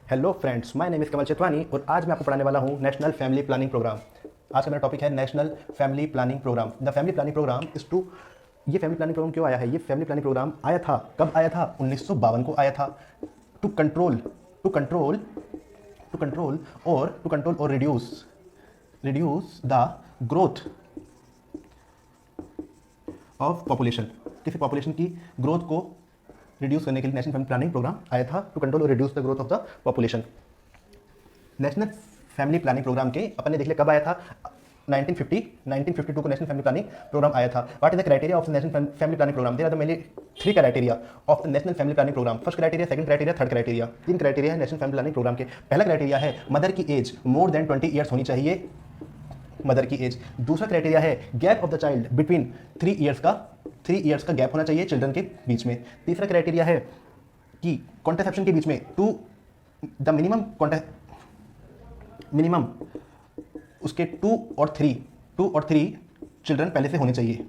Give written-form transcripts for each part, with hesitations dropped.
Hello friends, my name is Kamal Chitwani और आज मैं आपको पढ़ाने वाला हूँ नेशनल फैमिली प्लानिंग प्रोग्राम। आज का मेरा टॉपिक है national family planning programme. The family planning programme is to ये फैमिली प्लानिंग प्रोग्राम क्यों आया है? ये फैमिली प्लानिंग प्रोग्राम आया था, कब आया था? 1952 को आया था। टू कंट्रोल और reduce the growth of population. किसी पॉपुलेशन की ग्रोथ को रिड्यूस करने के लिए नेशनल फैमिली प्लानिंग प्रोग्राम आया था। टू कंट्रोल और reduce the growth of the population. National family planning programme के अपन ने देख लिया कब आया था। 1952 को नेशनल फैमिली प्लानिंग प्रोग्राम आया था। What is the criteria of the national family planning programme? There are the mainly 3 criteria of the national family planning programme. First criteria, second criteria, third criteria. 3 criteria है national family planning programme के। पहला criteria है mother की as more than 20 years होनी चाहिए, mother की as. दूसरा criteria है gap of the child between 3 years का गैप होना चाहिए चिल्ड्रन के बीच में। तीसरा क्राइटेरिया है कि कॉन्ट्रासेप्शन के बीच में द मिनिमम उसके 2 और 3 चिल्ड्रन पहले से होने चाहिए।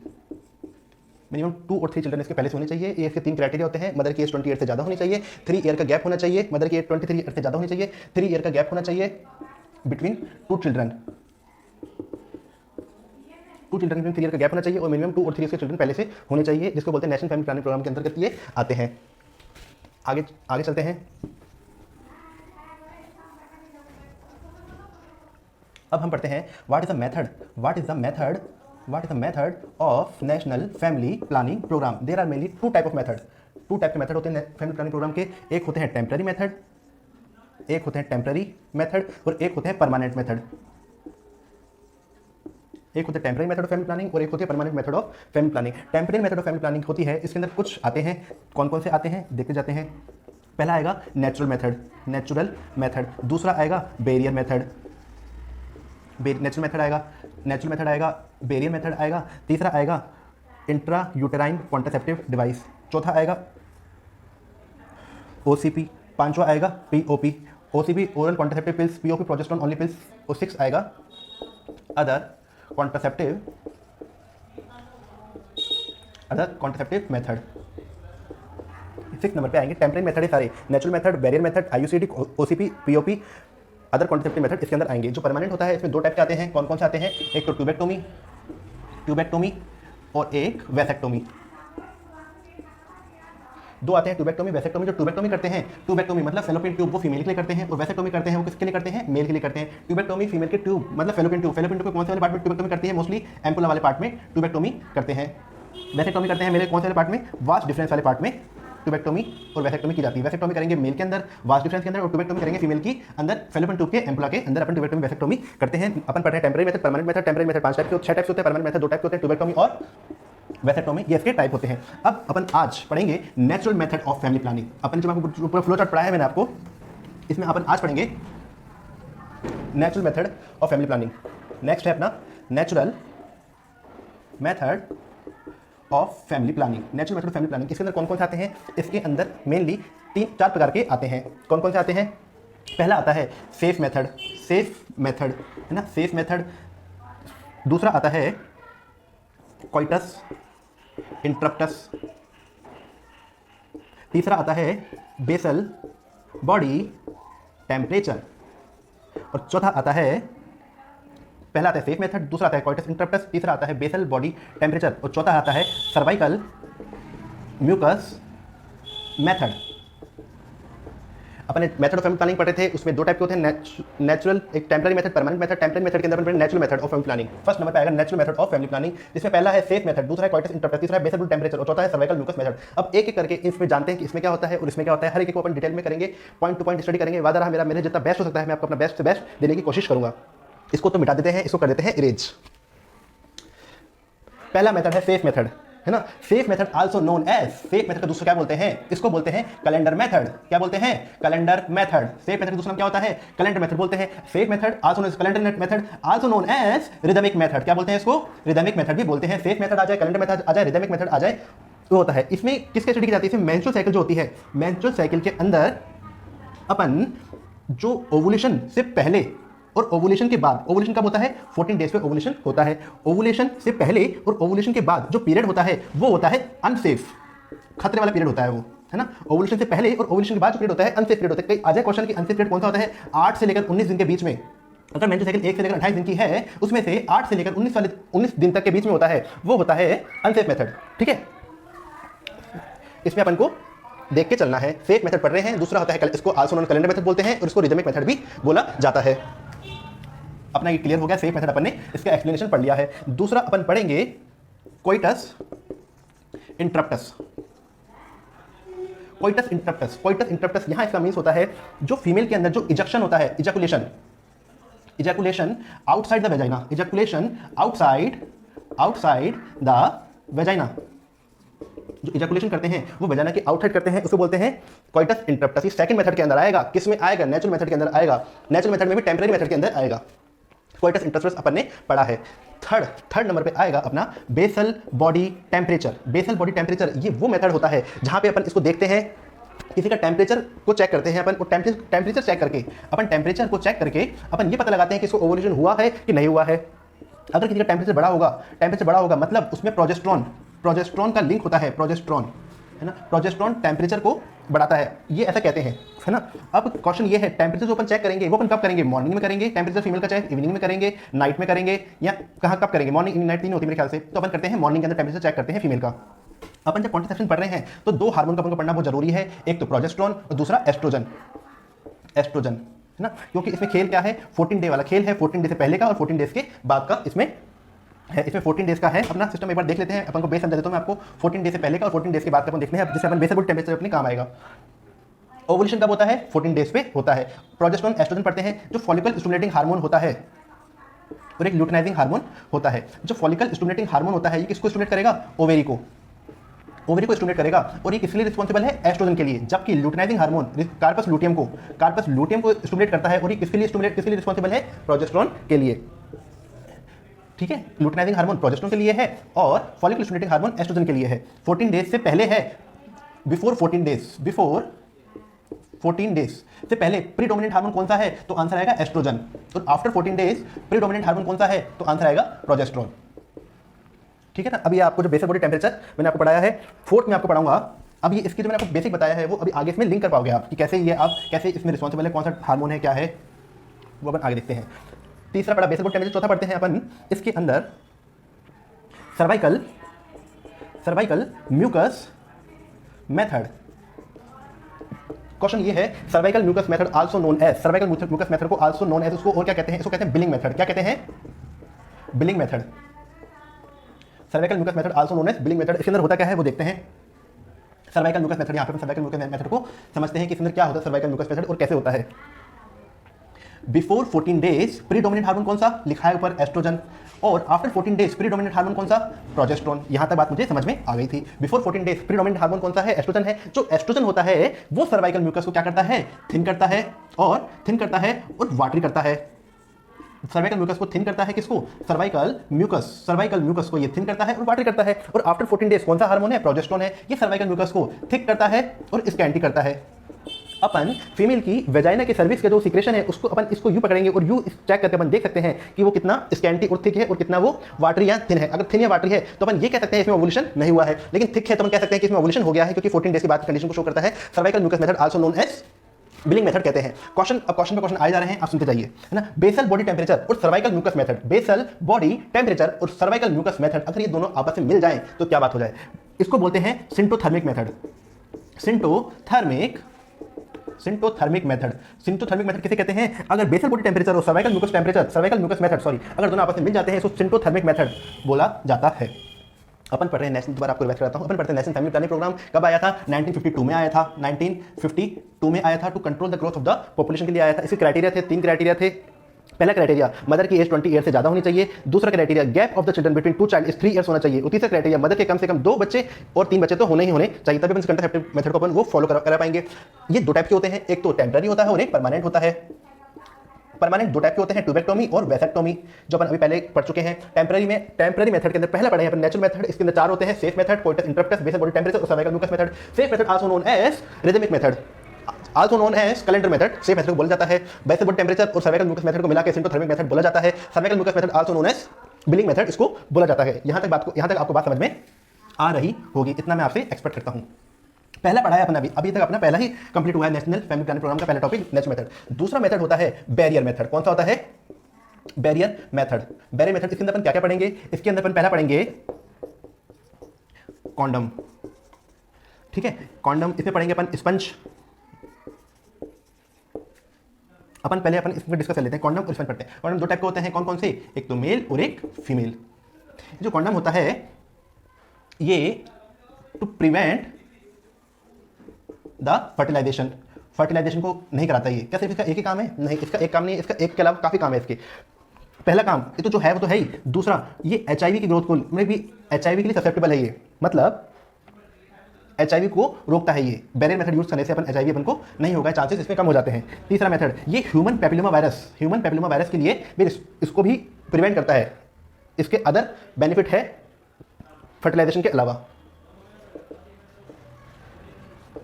मिनिमम 2 और 3 चिल्ड्रन इसके पहले से होने चाहिए। ये इसके 3 क्राइटेरिया होते हैं। मदर की एज 20 ईयर से ज़्यादा होनी चाहिए, 3 ईयर का गैप होना चाहिए, मदर की एज 23 ईयर से ज़्यादा होनी चाहिए, 3 ईयर का गैप होना चाहिए बिटवीन 2 चिल्ड्रन। 2 चिल्ड्रन के 3 ईयर का गैप होना चाहिए और मिनिमम 2 और 3 के चिल्ड्रन पहले से होने चाहिए, जिसको बोलते हैं नेशनल फैमिली प्लानिंग प्रोग्राम के अंतर्गत ये आते हैं। आगे चलते हैं। अब हम पढ़ते हैं what is the method of national family planning programme. There are mainly 2 type of method. 2 type के मेथड होते हैं फैमिली प्लानिंग प्रोग्राम के। एक होते हैं टेम्पररी मेथड और एक होते हैं परमानेंट मेथड। एक होते हैं temporary method of family planning और एक होती है permanent method of family planning. Temporary method of family planning होती है, इसके अंदर कुछ आते हैं। कौन कौन से आते हैं देखते जाते हैं। पहला आएगा नेचुरल मेथड। दूसरा आएगा बैरियर मेथड। नेचुरल मेथड आएगा, बैरियर मेथड आएगा। तीसरा आएगा इंट्रा यूटेराइन कॉन्ट्रासेप्टिव डिवाइस। चौथा आएगा OCP। पांचवा आएगा POP। OCP oral contraceptive pills, POP progesterone only pills. और 6 आएगा अदर कॉन्ट्रासेप्टिव मेथड। 6 नंबर पे आएंगे। टेम्पररी मेथड है सारे, natural method, barrier method, IUCD, OCP, POP, other contraceptive method इसके अंदर आएंगे। जो परमानेंट होता है इसमें 2 टाइप के आते हैं। कौन कौन से आते हैं? एक तो ट्यूबेक्टोमी और एक वैसेक्टोमी। 2 आते हैं ट्यूबेक्टोमी, वैसेक्टोमी। जो ट्यूबेक्टोमी करते हैं, ट्यूबेक्टोमी मतलब फेलोपियन ट्यूब वो फीमेल के लिए करते हैं, और वैसेक्टोमी करते हैं वो किसके लिए करते हैं? मेल के लिए करते हैं। ट्यूबेक्टोमी फीमेल के ट्यूब मतलब फेलोपियन ट्यूब के कौन से वाले पार्ट में ट्यूबेक्टोमी करती है? मोस्टली एम्पुला वाले पार्ट में ट्यूबेक्टोमी करते हैं। वैसेक्टोमी करते हैं मेरे कौन से वाले पार्ट में? वास्ट डिफरेंस वाले पार्ट में ट्यूबेक्टोमी और वैसेक्टोमी की जाती है। वैसेक्टोमी करेंगे मेल के अंदर वास्ट डिफरेंस के अंदर, और ट्यूबेक्टोमी करेंगे फीमेल की अंदर फेलोपियन ट्यूब के एम्पुला के अंदर। अपन ट्यूबेक्टोमी वैसेक्टोमी करते हैं। अपन पढ़ते हैं temporary method, permanent method. Temporary method 5 type के, 6 टाइप होते हैं। परमानेंट मेथड 2 टाइप के होते हैं, ट्यूबेक्टोमी और वैसेक्टोमी। ये इसके टाइप होते हैं। अब अपन आज पढ़ेंगे natural method of family planning. अपन जो आपको पूरा फ्लो चार्ट पढ़ाया है मैंने आपको, इसमें अपन आज पढ़ेंगे natural method of family planning. Next है अपना natural method of family planning. Natural method of family planning इसके अंदर कौन कौन से आते हैं? इसके अंदर मेनली 3-4 प्रकार के आते हैं। कौन कौन से आते हैं? पहला आता है सेफ मेथड है ना, सेफ मेथड। दूसरा आता है कोइटस इंटरप्टस। तीसरा आता है बेसल बॉडी टेम्परेचर। और चौथा आता है, पहला आता है सेफ मेथड, दूसरा आता है कोइटस इंटरप्टस, तीसरा आता है बेसल बॉडी टेम्परेचर, और चौथा आता है सर्वाइकल म्यूकस मेथड। अपने मेथड ऑफ फैमिली प्लानिंग पढ़े थे, उसमें 2 टाइप के होते हैं, नेचुरल, एक temporary method, permanent method. Temporary method के अंदर अपन natural method of family planning. First number पे आएगा natural method of family planning, जिसमें पहला है सेफ मेथड, दूसरा है कोइटस इंटरप्टस, तीसरा है बेसल बॉडी टेम्परेचर और चौथा है सर्वाइकल म्यूकस मेथड। अब एक एक करके इसमें जानते हैं कि इसमें क्या होता है और इसमें क्या होता है। हर एक को अपन डिटेल में करेंगे, पॉइंट टू पॉइंट स्टडी करेंगे। वादा रहा मेरे जितना बेस्ट हो सकता है मैं आपको अपना बेस्ट से बेस्ट देने की कोशिश करूंगा। इसको तो मिटा देते हैं, इसको कर देते हैं इरेज। पहला मेथड है सेफ मेथड, है ना। Safe method also known as, safe method का दूसरा क्या बोलते हैं? इसको बोलते हैं कैलेंडर मेथड। क्या बोलते हैं? Calendar method. सेफ मेथड का दूसरा नाम क्या होता है? कैलेंडर मेथड बोलते हैं। Safe method also known as calendar method, also known as rhythmic method. क्या बोलते हैं इसको? रिदमिक मेथड भी बोलते हैं। सेफ मेथड आ जाए, कैलेंडर मेथड आ जाए, रिदमिक मेथड आ जाए, तो होता है। इसमें किसके स्टडी की जाती है? इसमें मेंस्ट्रुअल साइकिल जो होती है, मेंस्ट्रुअल साइकिल के अंदर अपन जो ओवुलेशन से पहले और ओवुलेशन के बाद, ओवुलेशन कब होता है? 14 डेज पे ओवुलेशन होता है। ओवुलेशन से पहले और ओवुलेशन के बाद जो पीरियड होता है वो होता है अनसेफ, खतरे वाला पीरियड होता है वो, है ना। ओवुलेशन से पहले और ओवुलेशन के बाद जो पीरियड होता है अनसेफ पीरियड होता है। कई आ जाए क्वेश्चन कि अनसेफ पीरियड कौन सा होता है, 8 से लेकर 19 दिन के बीच में। अगर मेंस्ट्रुअल साइकिल 1 से लेकर 28 दिन की है, उसमें से 8 से लेकर 19 दिन तक के बीच में होता है, वो होता है अनसेफ मेथड। ठीक है, इसमें अपन को देख के चलना है। सेफ मेथड पढ़ रहे हैं। दूसरा होता है, इसको आल्सो नोन कैलेंडर मेथड बोलते हैं और इसको रिदमिक मेथड भी बोला जाता है। अपना ये क्लियर हो गया, सेफ मेथड अपन ने इसका एक्सप्लेनेशन पढ़ लिया है। दूसरा अपन पढ़ेंगे coitus interruptus. Coitus interruptus, coitus interruptus यहां इसका मीन्स होता है जो फीमेल के अंदर जो इजेक्शन होता है, ejaculation, ejaculation outside the vagina, ejaculation outside the vagina, जो इजैकुलेशन करते हैं वो वेजाइना के आउटसाइड करते हैं, उसको बोलते हैं कोइटस इंटरप्टस। ये सेकंड मेथड के अंदर आएगा। किस में आएगा, नेचुरल मेथड के अंदर आएगा। नेचुरल मेथड में भी टेम्परेरी मेथड के अंदर आएगा। कोइटस इंटरप्टस अपन ने पढ़ा है। थर्ड नंबर पे आएगा अपना basal body temperature. Basal body temperature ये वो मेथड होता है जहां पे अपन इसको देखते हैं, किसी का टेम्परेचर को चेक करते हैं अपन, और टेम्परेचर चेक करके अपन टेम्परेचर को चेक करके अपन ये पता लगाते हैं कि इसको ओवुलेशन हुआ है कि नहीं हुआ है। अगर किसी का टेम्परेचर बड़ा होगा मतलब उसमें प्रोजेस्टेरोन का लिंक होता है, प्रोजेस्टेरोन, है ना। प्रोजेस्टेरोन टेम्परेचर को बढ़ाता है, ये ऐसा कहते हैं, है ना। अब क्वेश्चन ये है, टेम्परेचर जो अपन चेक करेंगे वो अपन कब करेंगे, मॉर्निंग में करेंगे टेम्परेचर फीमेल का चेक, इवनिंग में करेंगे, नाइट में करेंगे, या कब करेंगे, मॉर्निंग इवनिंग नाइट तीन होती है मेरे ख्याल से। तो अपन करते हैं मॉर्निंग के अंदर टेम्परेचर चेक करते हैं फीमेल का। अपन जब कॉन्ट्रासेप्शन पढ़ रहे हैं तो दो हार्मोन का अपन को पढ़ना बहुत जरूरी है, एक तो प्रोजेस्टेरोन और दूसरा एस्ट्रोजन, है ना। क्योंकि इसमें खेल क्या है, 14 डे वाला खेल है, 14 डे से पहले का और 14 डेज के बाद का इसमें है। इसमें 14 डेज का है अपना सिस्टम, एक बार देख लेते हैं। अपन को बेस समझा देता हूं मैं आपको। 14 डेज से पहले का और 14 डेज के बाद का अपन देखने हैं, जिससे अपन बेसल बॉडी टेम्परेचर अपने काम आएगा। ओवुलेशन कब होता है, 14 डेज पे होता है। प्रोजेस्टेरोन एस्ट्रोजन पढ़ते हैं, जो फॉलिकल स्टिमुलेटिंग हार्मोन होता है और एक ल्यूटिनाइजिंग हार्मोन होता है। जो फॉलिकल स्टिमुलेटिंग हार्मोन होता है ये किसको स्टिमुलेट करेगा, ओवेरी को स्टिमुलेट करेगा, और ये किसके लिए रिस्पॉन्सिबल है, एस्ट्रोजन के लिए। जबकि ल्यूटिनाइजिंग हार्मोन कार्पस लूटियम को स्टिमुलेट करता है, और ये किसके लिए रिस्पॉन्सिबल है, प्रोजेस्टेरोन के लिए। ठीक है, ल्यूटिनाइजिंग हार्मोन प्रोजेस्टेरोन के लिए है और फॉलिकल स्टिमुलेटिंग हार्मोन एस्ट्रोजन के लिए है। 14 डेज से पहले है, बिफोर 14 डेज से पहले प्रीडोमिनेंट हार्मोन कौन सा है, तो आंसर आएगा एस्ट्रोजन। और आफ्टर 14 डेज प्रीडोमिनेंट हार्मोन कौन सा है, तो आंसर आएगा प्रोजेस्टेरोन। ठीक है ना। अभी आपको जो बेसिक बॉडी टेम्परेचर मैंने आपको पढ़ाया है, फोर्थ में आपको पढ़ाऊंगा। अब ये इसकी जो मैंने आपको बेसिक बताया है वो अभी आगे इसमें लिंक कर पाओगे आप, कि कैसे ये आप कैसे इसमें रिस्पॉन्सिबल है, कौन सा हार्मोन है, क्या है, वो अपन आगे देखते हैं। तीसरा पढ़ा बेसिक बॉडी टेम्परेचर। चौथा पढ़ते हैं अपन इसके अंदर सर्वाइकल म्यूकस मेथड। क्वेश्चन ये है, cervical mucus method also known as, cervical mucus method को आल्सो नोन एज, उसको और क्या कहते हैं, इसको कहते हैं बिलिंग मेथड। क्या कहते हैं, billing method. Cervical mucus method also known as billing method. इसके अंदर होता क्या है वो देखते हैं। सर्वाइकल म्यूकस मेथड, यहाँ पे सर्वाइकल म्यूकस मेथड को समझते हैं कि इसके अंदर क्या होता है सर्वाइकल म्यूकस मेथड और कैसे होता है। बिफोर 14 डेज प्रीडोमिनेंट हार्मोन कौन सा, लिखा है ऊपर एस्ट्रोजन, और आफ्टर 14 डेज प्रीडोमिनेंट हार्मोन कौन सा, प्रोजेस्टेरोन। यहां तक बात मुझे समझ में आ गई थी। बिफोर 14 डेज प्रीडोमिनेंट हार्मोन कौन सा है, एस्ट्रोजन है। जो एस्ट्रोजन होता है वो सर्वाइकल म्यूकस को क्या करता है, थिन करता है और वाटरी करता है। सर्वाइकल म्यूकस को थिन करता है, किसको, सर्वाइकल म्यूकस को ये थिन करता है और वाटरी करता है। और आफ्टर 14 डेज कौन सा हार्मोन है, प्रोजेस्टेरोन है। ये सर्वाइकल म्यूकस को थिक करता है और इसका एंटी करता है। अपन फीमेल की वेजाइना के सर्विक्स के जो सिक्रेशन है उसको अपन इसको यू पकड़ेंगे और यू चेक करके अपन देख सकते हैं कि वो कितना स्कैंटी और थिक है और कितना वो वाटरी या थिन है। अगर थिन या वाटरी है तो अपन ये कह सकते हैं इसमें ओवुलेशन नहीं हुआ है, लेकिन थिक है तो अपन कह सकते हैं कि इसमें ओवुलेशन हो गया है, क्योंकि 14 डेज के बाद कंडीशन को शो करता है। Cervical mucus method also known as billing method कहते हैं। क्वेश्चन पे क्वेश्चन आए जा रहे हैं, आप सुनते जाइए, है ना। बेसल बॉडी टेम्परेचर और cervical mucus method, basal body temperature और सर्वाइकल म्यूकस मेथड, अगर ये दोनों आपस में मिल जाएं तो क्या बात हो जाए। इसको बोलते हैं सिंटोथर्मिक मेथड। सिंटोथर्मिक मेथड किसे कहते हैं, अगर बेसल बॉडी टेम्परेचर और सर्वाइकल म्यूकस मेथड अगर दोनों आपस में मिल जाते हैं तो सिंटोथर्मिक मेथड बोला जाता है। अपन पढ़ रहे हैं नेशनल, दोबारा आपको रिवाइज कराता हूं। अपन पढ़ते हैं नेशनल फैमिली प्लानिंग प्रोग्राम कब आया था, 1952 में आया था। 1952 में आया था। To control the growth of the population के लिए आया था। इसके क्राइटेरिया थे, 3 क्राइटेरिया थे। पहला क्राइटेरिया, मदर की एज 20 ईयर से ज्यादा होनी चाहिए। दूसरा criteria, gap of the children between 2 child is 3 years होना चाहिए। और तीसरा क्राइटेरिया, मदर के कम से कम 2 बच्चे और 3 बच्चे तो होने ही होने चाहिए, तभी अपन कंट्रासेप्टिव मेथड को अपन वो फॉलो करा पाएंगे। ये 2 टाइप के होते हैं, एक तो टेम्पररी होता है और एक परमानेंट होता है। परमानेंट 2 टाइप के होते हैं, ट्यूबेक्टोमी और वैसेक्टोमी, जो अपन अभी पहले पढ़ चुके हैं। टेम्पररी मेथड के अंदर पहला पढ़े हैं अपन नेचुरल मेथड। इसके अंदर 4 होते हैं, safe method, coitus interruptus, basal body temperature और cervical mucus method. Safe method also known as rhythmic method, also known as calendar method. Safe method को बोला जाता है। बेसल बॉडी टेम्परेचर और सर्वाइकल म्यूकस मेथड को मिलाकर सिंटोथर्मिक मेथड बोला जाता है। Cervical mucus method also known as billing method, इसको बोला जाता है। यहां तक आपको बात समझ में आ रही होगी, इतना मैं आपसे एक्सपेक्ट करता हूं। पहला पढ़ा है अपना अभी तक अपना पहला ही कंप्लीट हुआ है नेशनल फैमिली प्लानिंग प्रोग्राम का पहला टॉपिक नेक्स्ट मेथड। दूसरा मेथड होता है बैरियर मेथड। कौन सा होता है? Barrier method. बैरियर मेथड इसके अंदर अपन क्या क्या पढ़ेंगे? इसके अंदर अपन पहला पढ़ेंगे कॉन्डम, ठीक है, कॉन्डम। इसमें पढ़ेंगे अपन स्पंज। अपन पहले अपन इसमें डिस्कस कर लेते हैं, कॉन्डम और स्पंज पढ़ते हैं। कॉन्डम दो टाइप के होते हैं, कौन कौन से? एक तो मेल और एक फीमेल। जो कॉन्डम होता है ये to prevent the fertilization, fertilization को नहीं कराता ये। क्या सिर्फ इसका एक ही काम है? नहीं, इसका एक काम नहीं है, इसका एक के अलावा काफी काम है इसके। पहला काम ये तो जो है वो तो है ही। दूसरा ये एचआईवी की ग्रोथ को, मतलब भी एचआईवी के लिए ससेप्टेबल है ये, मतलब एचआईवी को रोकता है ये। बैरियर मेथड यूज करने से अपन एचआईवी अपन को नहीं होगा, चांसेस इसमें कम हो जाते हैं। तीसरा मेथड ये human papilloma virus, human papilloma virus के लिए भी इसको भी प्रिवेंट करता है। इसके अदर बेनिफिट है फर्टिलाइजेशन के अलावा,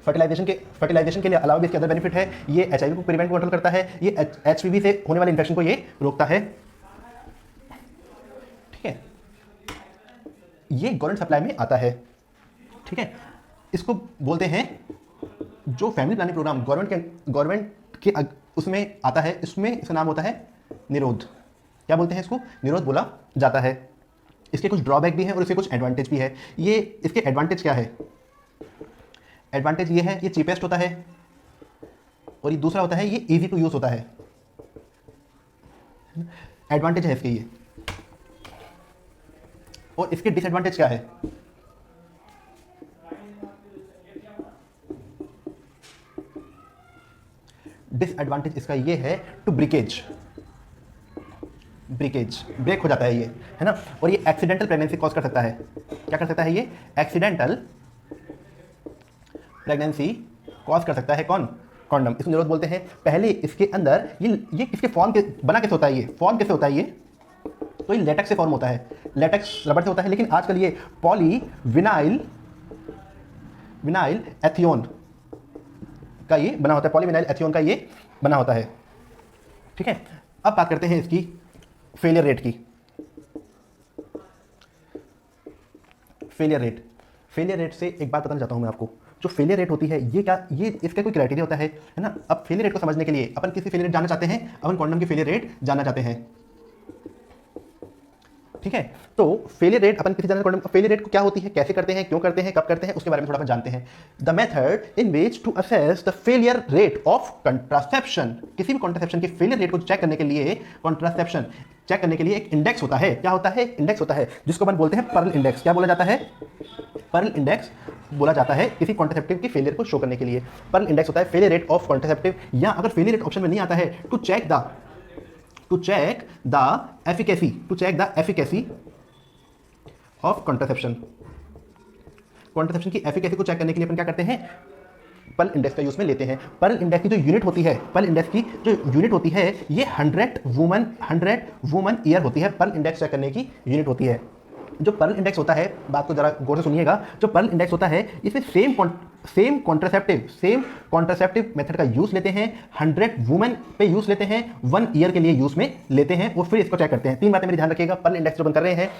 फर्टिलाइजेशन के लिए अलावा भी इसके अंदर बेनिफिट है। ये एचआईवी को प्रिवेंट कंट्रोल करता है, ये एचपीवी से होने वाले इंफेक्शन को ये रोकता है, ठीक है। ये गवर्नमेंट सप्लाई में आता है, ठीक है। इसको बोलते हैं जो फैमिली प्लानिंग प्रोग्राम गवर्नमेंट के उसमें आता है, इसमें इसका नाम होता है निरोध। क्या बोलते हैं इसको? निरोध बोला जाता है। इसके कुछ ड्रॉबैक भी है और इसके कुछ एडवांटेज भी है। ये इसके एडवांटेज क्या है? एडवांटेज ये है ये चीपेस्ट होता है, और ये दूसरा होता है ये इजी टू यूज होता है। एडवांटेज है इसके ये। और इसके डिसएडवांटेज क्या है? डिसएडवांटेज इसका ये है टू ब्रेकेज, ब्रेक हो जाता है ये, है ना। और ये एक्सीडेंटल प्रेगनेंसी कॉज कर सकता है। क्या कर सकता है ये? एक्सीडेंटल प्रेगनेंसी कॉज कर सकता है। कौन? कॉन्डम। इसको निरोध बोलते हैं। पहले इसके अंदर ये इसके फॉर्म के बना कैसे होता है? ये फॉर्म कैसे होता है? ये तो ये लेटेक्स से फॉर्म होता है, लेटेक्स रबड़ से होता है, लेकिन आजकल ये पॉलीविनाइल एथियोन का ये बना होता है, पॉलीविनाइल एथियोन का ये बना होता है, ठीक है। अब बात करते हैं इसकी फेलियर रेट की। फेलियर रेट से एक बात बताना चाहता हूं मैं आपको। जो फेलियर रेट होती है ये क्या, ये इसका कोई क्राइटेरिया होता है ना। अब फेलियर रेट को समझने के लिए अपन किसी फेलियर रेट जानना चाहते हैं, अपन कॉन्डम की फेलियर रेट जानना चाहते हैं, ठीक है। तो फेलियर रेट अपन किसी जानना, फेलियर रेट को क्या होती है, कैसे करते हैं, क्यों करते हैं, कब करते हैं, उसके बारे में थोड़ा अपन जानते हैं। The method in which to assess the failure rate of contraception, किसी भी कॉन्ट्रासेप्शन की फेलियर रेट को चेक करने के लिए, कॉन्ट्रासेप्शन चेक करने के लिए एक इंडेक्स होता है। क्या होता है? इंडेक्स होता है, जिसको अपन बोलते हैं पर्ल इंडेक्स। क्या बोला जाता है? पर्ल इंडेक्स बोला जाता है किसी कॉन्ट्रासेप्टिव की फेलियर को शो करने के लिए। पर्ल इंडेक्स होता है फेलियर रेट ऑफ कॉन्ट्रासेप्टिव, या अगर फेलियर रेट ऑप्शन में नहीं आता है to check the efficacy of contraception. Contraception की एफिकेसी को चेक करने के लिए अपन क्या करते हैं? पर्ल इंडेक्स का यूज में लेते हैं। पर्ल इंडेक्स की जो यूनिट होती है, पर्ल इंडेक्स की जो यूनिट होती है ये 100 वुमन ईयर होती है। पर्ल इंडेक्स चेक करने की यूनिट होती है। जो पर्ल इंडेक्स होता है, बात को जरा गौर से सुनिएगा, जो पर्ल इंडेक्स होता है इसमें सेम कॉन्ट्रासेप्टिव मेथड का यूज लेते हैं, 100 वुमेन पे यूज लेते हैं, 1 ईयर के लिए यूज में लेते हैं, वो फिर इसको चेक करते हैं। 3 बातें मेरे ध्यान रखिएगा। पर्ल इंडेक्स जो बन कर रहे हैं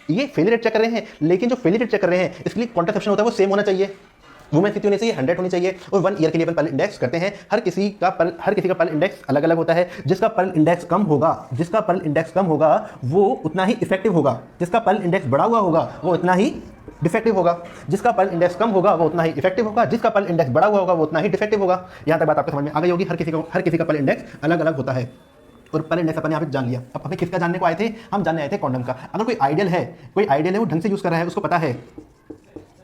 ये फेलियर रेट चेक कर रहे हैं, लेकिन जो फेलियर रेट चेक कर रहे हैं इसके लिए कॉन्ट्रासेप्शन होता है वो सेम होना चाहिए, वुमेन कितनी होनी चाहिए? 100 होनी चाहिए, और 1 ईयर के लिए अपन पर्ल इंडेक्स करते हैं। हर किसी का पर्ल इंडेक्स अलग अलग होता है। जिसका पर्ल इंडेक्स कम होगा वो उतना ही इफेक्टिव होगा, जिसका पर्ल इंडेक्स बढ़ा हुआ होगा वो उतना ही डिफेक्टिव होगा, जिसका पर्ल इंडेक्स कम होगा वो उतना ही इफेक्टिव होगा, जिसका पर्ल इंडेक्स बढ़ा हुआ होगा वो उतना ही डिफेक्टिव होगा। यहाँ तक बात आपको समझ में आ गई होगी। हर किसी का पर्ल इंडेक्स अलग अलग होता है, और पर्ल इंडेक्स अपन यहाँ पे जान लिया। अब हमें किसका जानने को आए थे? हम जानने आए थे कॉन्डम का। अगर कोई आइडियल है वो ढंग से यूज कर रहा है, उसको पता है,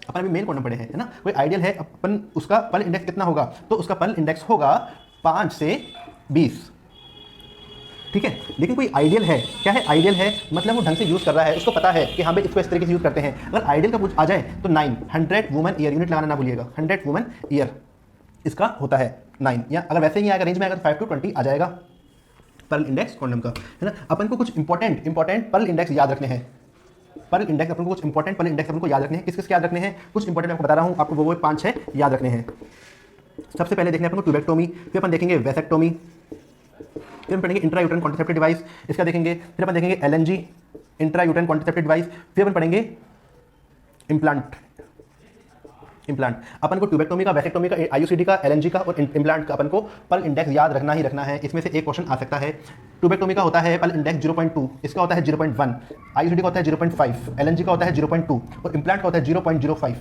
अपन अभी मेल कॉन्डम पढ़े हैं, है ना। कोई आइडियल है, अपन उसका पर्ल इंडेक्स कितना होगा? तो उसका पर्ल इंडेक्स होगा 5 से 20, ठीक है। लेकिन कोई आइडियल है, क्या है आइडियल है? मतलब वो ढंग से यूज कर रहा है, उसको पता है कि हाँ भाई इसको इस तरीके से यूज करते हैं। अगर आइडियल का कुछ आ जाए तो 9, 100 वुमेन ईयर, यूनिट लगाना ना भूलिएगा, 100 वुमेन ईयर इसका होता है 9, या अगर वैसे ही आएगा रेंज में आएगा 5 to 20 आ जाएगा पर्ल इंडेक्स कॉन्डम का, है ना। अपन को कुछ इंपॉर्टेंट पर्ल इंडेक्स याद रखने हैं। पर्ल इंडेक्स अपन को कुछ इंपॉर्टेंट पर्ल इंडेक्स अपन को याद रखने हैं। किस याद रखने हैं? कुछ इंपॉर्टेंट आपको बता रहा हूं, आपको वो 5-6 याद रखने हैं। सबसे पहले देखने अपन को ट्यूबेक्टोमी, फिर अपन देखेंगे वेसेक्टोमी, फिर हम पढ़ेंगे इंट्रायूटेरन कॉन्ट्रासेप्टिव डिवाइस, इसका देखेंगे, फिर अपन देखेंगे एलएनजी इंट्रायूटेरन कॉन्ट्रासेप्टिव डिवाइस, फिर अपन पढ़ेंगे इम्प्लांट, इम्प्लांट अपन को ट्यूबेक्टोमी का, वैसेक्टोमी का, आईयूसीडी का, एलएनजी का और इम्प्लांट का अपन को पल इंडेक्स याद रखना ही रखना है। इसमें से एक क्वेश्चन आ सकता है। ट्यूबेक्टोमी का होता है पल इंडेक्स 0.2, इसका होता है 0.1, आईयूसीडी का होता है 0.5, एलएनजी का होता है 0.2 और इम्प्लांट का होता है 0.05।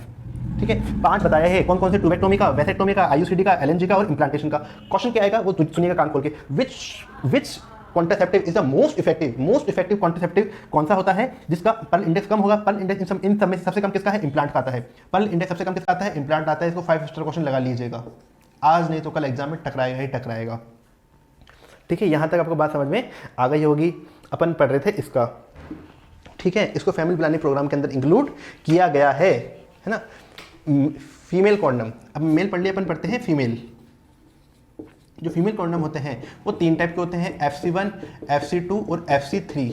ठीक है, 5 बताया है कौन कौन से, ट्यूबेक्टोमी का, वैसेक्टोमी का, आईयूसीडी का, एलएनजी का और इम्प्लांटेशन का। क्वेश्चन क्या आएगा वो सुनिएगा कान खोल के। Which contraceptive is the most effective contraceptive कौन सा होता है जिसका पल इंडेक्स कम होगा? पल इंडेक्स इन सब में सबसे कम किसका है? इम्प्लांट का आता है। पल इंडेक्स सबसे कम किसका आता है? इम्प्लांट आता है। इसको 5 स्टार क्वेश्चन लगा लीजिएगा, आज नहीं तो कल एग्जाम में टकराएगा ही टकराएगा। ठीक है, यहां तक आपको बात समझ में आ गई होगी। अपन पढ़ रहे थे इसका, ठीक है, इसको फैमिली प्लानिंग प्रोग्राम के अंदर इंक्लूड किया गया है ना। फीमेल कॉन्डम, अब मेल पढ़ लिया, अपन पढ़ते हैं फीमेल। जो फीमेल कॉन्डम होते हैं वो 3 टाइप के होते हैं, FC1, FC2 और FC3।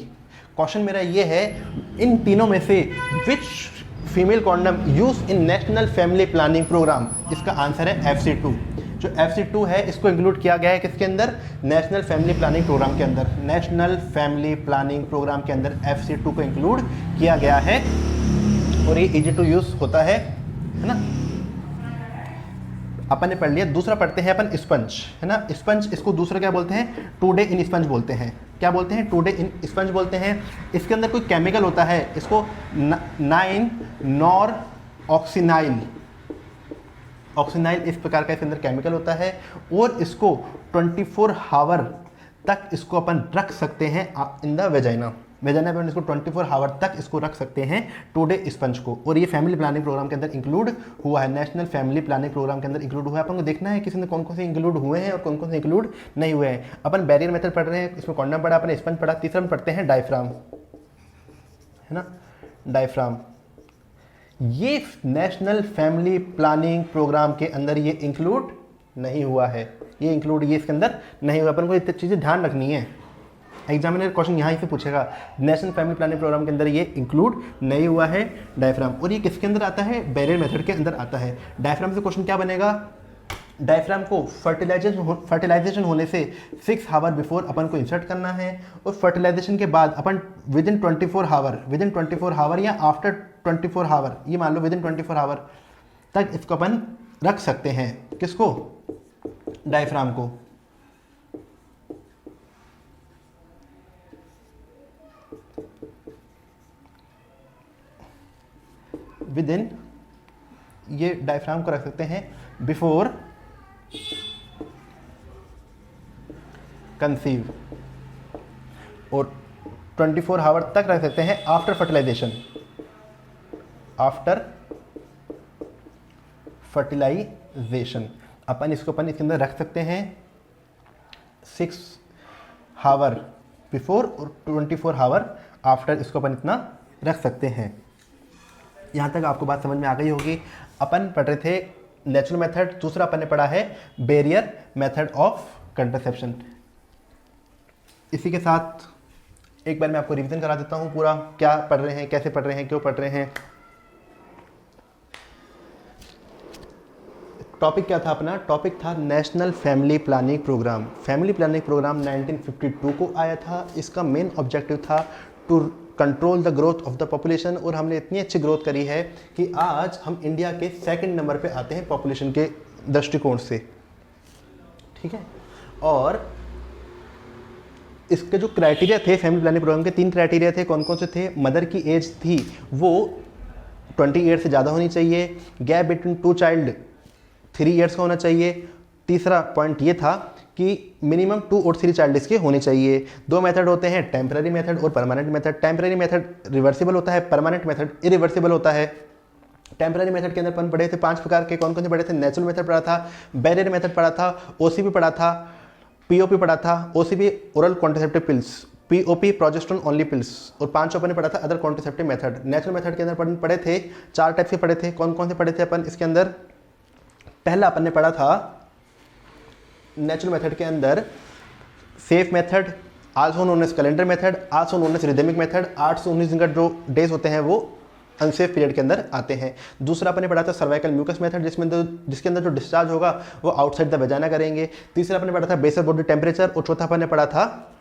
क्वेश्चन मेरा ये है, इन तीनों में से which female condom use in national family planning programme? इसका आंसर है FC2। जो FC2 है इसको इंक्लूड किया गया है किसके अंदर? नेशनल फैमिली प्लानिंग प्रोग्राम के अंदर। नेशनल फैमिली प्लानिंग प्रोग्राम के अंदर FC2 को इंक्लूड किया गया है और ये इजी टू यूज होता है ना। अपन ने पढ़ लिया। दूसरा पढ़ते हैं अपन स्पंज, है ना। स्पंज, इसको दूसरा क्या बोलते हैं? 2 डे इन स्पंज बोलते हैं। क्या बोलते हैं? 2 डे इन स्पंज बोलते हैं। इसके अंदर कोई केमिकल होता है, इसको 9 ऑक्सीनाइल, इस प्रकार का इसके अंदर केमिकल होता है और इसको 24 आवर तक इसको अपन रख सकते हैं इन द वेजाइना में इसको 24 आवर तक इसको रख सकते हैं 2 डे स्पंज को। और ये फैमिली प्लानिंग प्रोग्राम के अंदर इंक्लूड हुआ है, नेशनल फैमिली प्लानिंग प्रोग्राम के अंदर इंक्लूड हुआ है। अपन को देखना है किसी ने कौन कौन से इंक्लूड हुए हैं और कौन कौन से इंक्लूड नहीं हुए हैं। अपन बैरियर मेथड पढ़ रहे हैं, इसमें कॉन्डम पढ़ा, अपन स्पंज पढ़ा। तीसरा में पढ़ते हैं डायफ्राम, है ना। डायफ्राम ये नेशनल फैमिली प्लानिंग प्रोग्राम के अंदर ये इंक्लूड नहीं हुआ है, ये इसके अंदर नहीं हुआ। अपन को इतनी चीज़ें ध्यान रखनी है, एग्जामिनर क्वेश्चन यहाँ से पूछेगा। नेशनल फैमिली प्लानिंग प्रोग्राम के अंदर ये इंक्लूड नहीं हुआ है डायफ्राम। और ये किसके अंदर आता है? बैरियर मेथड के अंदर आता है। डायफ्राम से क्वेश्चन क्या बनेगा? डायफ्राम को फर्टिलाइजेशन होने से 6 आवर बिफोर अपन को इंसर्ट करना है और फर्टिलाइजेशन के बाद अपन विद इन 24 आवर या आफ्टर 24 आवर, ये मान लो विद इन 24 आवर तक इसको अपन रख सकते हैं। किसको? डायफ्राम को। विद इन, ये डायफ्राम को रख सकते हैं बिफोर कंसीव और 24 आवर तक रख सकते हैं आफ्टर फर्टिलाइजेशन। अपन इसको इसके अंदर रख सकते हैं 6 आवर बिफोर और 24 आवर आफ्टर, इसको अपन इतना रख सकते हैं। यहाँ तक आपको बात समझ में आ गई होगी। अपन पढ़ रहे थे नेचुरल मेथड, दूसरा अपन ने पढ़ा है बैरियर मेथड ऑफ कंट्रासेप्शन। इसी के साथ एक बार मैं आपको रिवीजन करा देता हूँ पूरा, क्या पढ़ रहे हैं, कैसे पढ़ रहे हैं, क्यों पढ़ रहे हैं। टॉपिक क्या था अपना? टॉपिक था national family planning programme. Family planning programme 1952 को आया था। इसका मेन ऑब्जेक्टिव था to control the growth of the population. और हमने इतनी अच्छी ग्रोथ करी है कि आज हम इंडिया के 2nd नंबर पे आते हैं पॉपुलेशन के दृष्टिकोण से, ठीक है। और इसके जो क्राइटेरिया थे फैमिली प्लानिंग प्रोग्राम के, 3 क्राइटेरिया थे। कौन कौन से थे? मदर की एज थी वो 20 ईयर्स से ज़्यादा होनी चाहिए, गैप बिटवीन 2 चाइल्ड 3 ईयर्स का होना चाहिए। तीसरा पॉइंट ये था कि मिनिमम 2 और 3 चाइल्ड इसके होने चाहिए। 2 मेथड होते हैं, टेम्पररी मेथड और permanent method. Temporary method reversible होता है, परमानेंट मेथड इरिवर्सिबल होता है। टेम्पररी मेथड के अंदर अपन पढ़े थे 5 प्रकार के। कौन कौन से पढ़े थे? नेचुरल मेथड पढ़ा था, बैरियर मेथड पढ़ा था, OCP पढ़ा था, POP पढ़ा था। OCP oral contraceptive pills, POP progesterone only pills, और 5 अपन ने पढ़ा था other contraceptive method. Natural method के अंदर पढ़े थे 4 टाइप के पढ़े थे। कौन कौन से पढ़े थे अपन इसके अंदर? पहला अपन ने पढ़ा था नेचुरल मेथड के अंदर safe method, also known as calendar method, also known as rhythmic method. 8 से 19 दिन का जो डेज होते हैं वो अनसेफ पीरियड के अंदर आते हैं। दूसरा अपन ने पढ़ा था सर्वाइकल म्यूकस मेथड, जिसके अंदर जो डिस्चार्ज होगा वो आउटसाइड द वेजाइना करेंगे। तीसरा अपन ने पढ़ा था बेसल बॉडी टेम्परेचर। और चौथा अपन ने पढ़ा था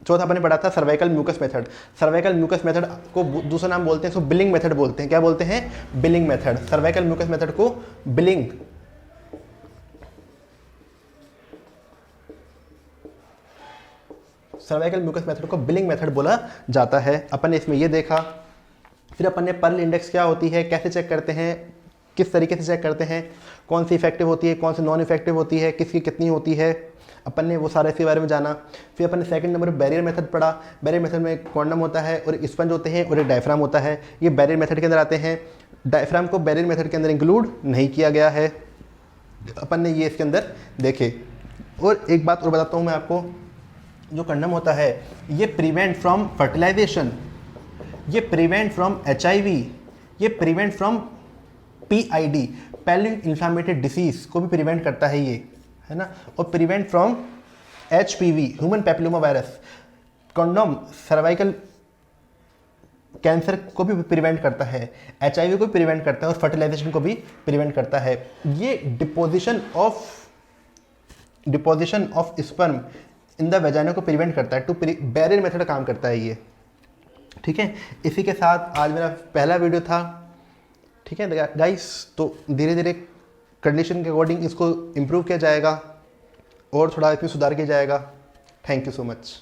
चौथा अपन ने पढ़ा था cervical mucus method. Cervical mucus method को दूसरा नाम बोलते हैं, इसको बिलिंग मेथड बोलते हैं। क्या बोलते हैं? Billing method. Cervical mucus method को बिलिंग सर्वाइकल म्यूकस मेथड को बिलिंग मेथड बोला जाता है। अपन ने इसमें ये देखा। फिर अपन ने पर्ल इंडेक्स क्या होती है, कैसे चेक करते हैं, किस तरीके से चेक करते हैं, कौन सी इफेक्टिव होती है, कौन सी नॉन इफेक्टिव होती है, किसकी कितनी होती है, अपन ने वो सारे इसके बारे में जाना। फिर अपन ने सेकंड नंबर बैरियर मेथड पढ़ा। बैरियर मेथड में एक कॉन्डम होता है और एक स्पंज होते हैं और एक डायफ्राम होता है। ये बैरियर मेथड के अंदर आते हैं। डायफ्राम को बैरियर मेथड के अंदर इंक्लूड नहीं किया गया है। अपन ने ये इसके अंदर देखे। और एक बात और बताता हूँ मैं आपको, जो कंडम होता है ये प्रिवेंट फ्रॉम फर्टिलाइजेशन, ये प्रिवेंट फ्रॉम HIV, ये prevent from PID, pelvic inflammatory disease को भी प्रिवेंट करता है ये, है ना। और prevent from HPV, human papilloma virus. Condom cervical cancer को भी प्रिवेंट करता है, HIV को भी प्रिवेंट करता है और फर्टिलाइजेशन को भी प्रिवेंट करता है। ये deposition of sperm in the vagina को प्रिवेंट करता है। टू बैरियर मेथड काम करता है ये, ठीक है। इसी के साथ आज मेरा पहला वीडियो था, ठीक है गाइस। तो धीरे धीरे कंडीशन के अकॉर्डिंग इसको इम्प्रूव किया जाएगा और थोड़ा इसमें सुधार किया जाएगा। Thank you so much.